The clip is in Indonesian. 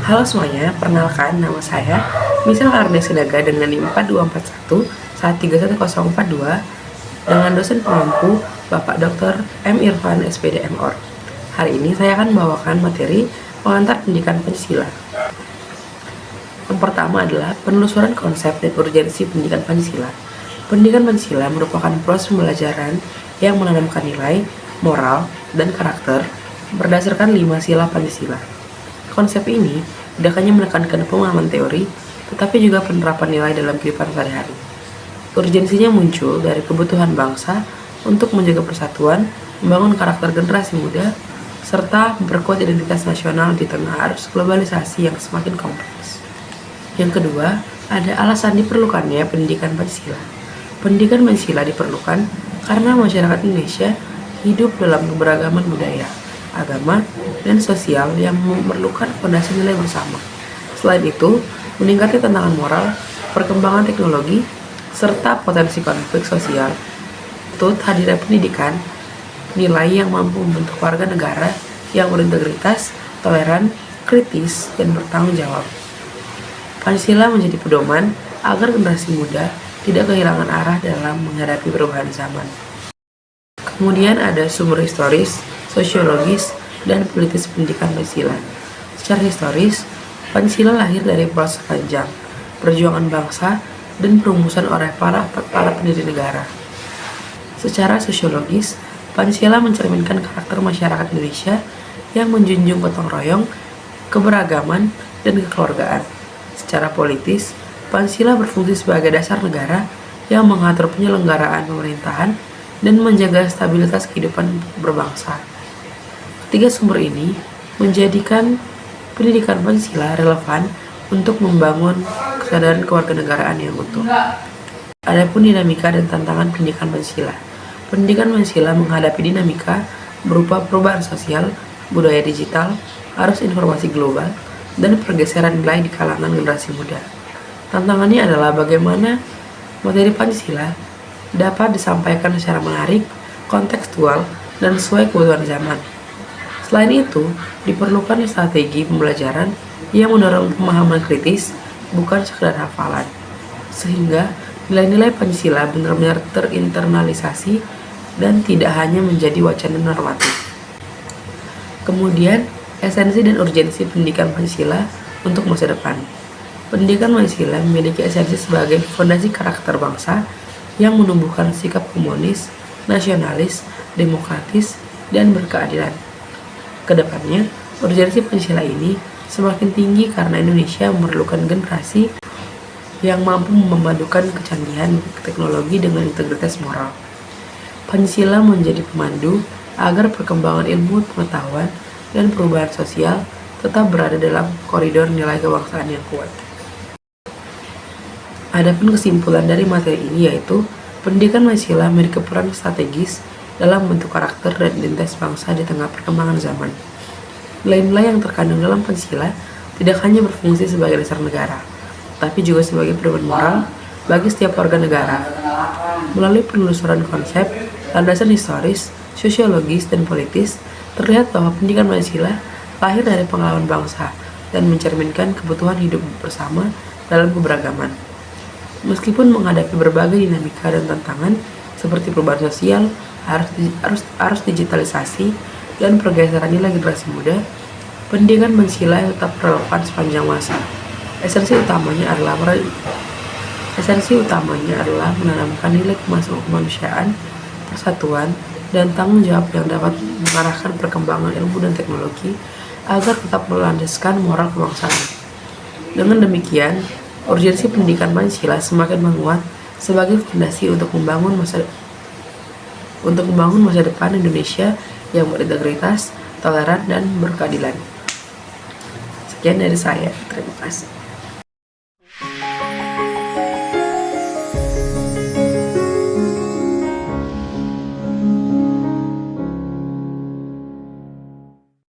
Halo semuanya, perkenalkan nama saya Misal Arne Sidaga dengan NIM 4241 1311042 dengan dosen pengampu Bapak Dr. M. Irfan SPD MOr. Hari ini saya akan membawakan materi pengantar pendidikan Pancasila. Yang pertama adalah penelusuran konsep dan urgensi pendidikan Pancasila. Pendidikan Pancasila merupakan proses pembelajaran yang menanamkan nilai, moral, dan karakter berdasarkan 5 sila Pancasila. Konsep ini tidak hanya menekankan pemahaman teori, tetapi juga penerapan nilai dalam kehidupan sehari-hari. Urgensinya muncul dari kebutuhan bangsa untuk menjaga persatuan, membangun karakter generasi muda, serta memperkuat identitas nasional di tengah arus globalisasi yang semakin kompleks. Yang kedua, ada alasan diperlukannya pendidikan Pancasila. Pendidikan Pancasila diperlukan karena masyarakat Indonesia hidup dalam keberagaman budaya, agama, dan sosial yang memerlukan fondasi nilai bersama. Selain itu, meningkatnya tantangan moral, perkembangan teknologi, serta potensi konflik sosial. Tut hadirnya pendidikan, nilai yang mampu membentuk warga negara yang berintegritas, toleran, kritis, dan bertanggung jawab. Pancasila menjadi pedoman agar generasi muda tidak kehilangan arah dalam menghadapi perubahan zaman. Kemudian ada sumber historis, sosiologis, dan politis pendidikan Pancasila. Secara historis, Pancasila lahir dari proses panjang, perjuangan bangsa, dan perumusan oleh para pendiri negara. Secara sosiologis, Pancasila mencerminkan karakter masyarakat Indonesia yang menjunjung gotong royong, keberagaman, dan kekeluargaan. Secara politis, Pancasila berfungsi sebagai dasar negara yang mengatur penyelenggaraan pemerintahan dan menjaga stabilitas kehidupan berbangsa. Ketiga sumber ini menjadikan pendidikan Pancasila relevan untuk membangun kesadaran kewarganegaraan yang utuh. Adapun dinamika dan tantangan pendidikan Pancasila. Pendidikan Pancasila menghadapi dinamika berupa perubahan sosial, budaya digital, arus informasi global, dan pergeseran nilai di kalangan generasi muda. Tantangannya adalah bagaimana materi Pancasila dapat disampaikan secara menarik, kontekstual, dan sesuai kebutuhan zaman. Selain itu, diperlukan strategi pembelajaran yang mendorong pemahaman kritis, bukan sekedar hafalan, sehingga nilai-nilai Pancasila benar-benar terinternalisasi dan tidak hanya menjadi wacana normatif. Kemudian, esensi dan urgensi pendidikan Pancasila untuk masa depan. Pendidikan Pancasila memiliki esensi sebagai fondasi karakter bangsa yang menumbuhkan sikap komunis, nasionalis, demokratis, dan berkeadilan. Kedepannya, urgensi Pancasila ini semakin tinggi karena Indonesia memerlukan generasi yang mampu memadukan kecanggihan teknologi dengan integritas moral. Pancasila menjadi pemandu agar perkembangan ilmu pengetahuan dan perubahan sosial tetap berada dalam koridor nilai kebangsaan yang kuat. Adapun kesimpulan dari materi ini yaitu pendidikan Pancasila memiliki peran strategis dalam bentuk karakter dan identitas bangsa di tengah perkembangan zaman. Nilai-nilai yang terkandung dalam Pancasila tidak hanya berfungsi sebagai dasar negara, tapi juga sebagai pedoman moral bagi setiap warga negara. Melalui penelusuran konsep, landasan historis, sosiologis, dan politis, terlihat bahwa pendidikan Pancasila lahir dari pengalaman bangsa dan mencerminkan kebutuhan hidup bersama dalam keberagaman. Meskipun menghadapi berbagai dinamika dan tantangan seperti perubahan sosial, arus digitalisasi, dan pergeseran nilai generasi muda, pendidikan Pancasila tetap relevan sepanjang masa. Esensi utamanya adalah menanamkan nilai kemanusiaan, persatuan, dan tanggung jawab yang dapat mengarahkan perkembangan ilmu dan teknologi agar tetap melandaskan moral kebangsaan. Dengan demikian, urgensi pendidikan Pancasila semakin menguat sebagai fondasi untuk membangun masa depan Indonesia yang berintegritas, toleran, dan berkeadilan. Sekian dari saya. Terima kasih.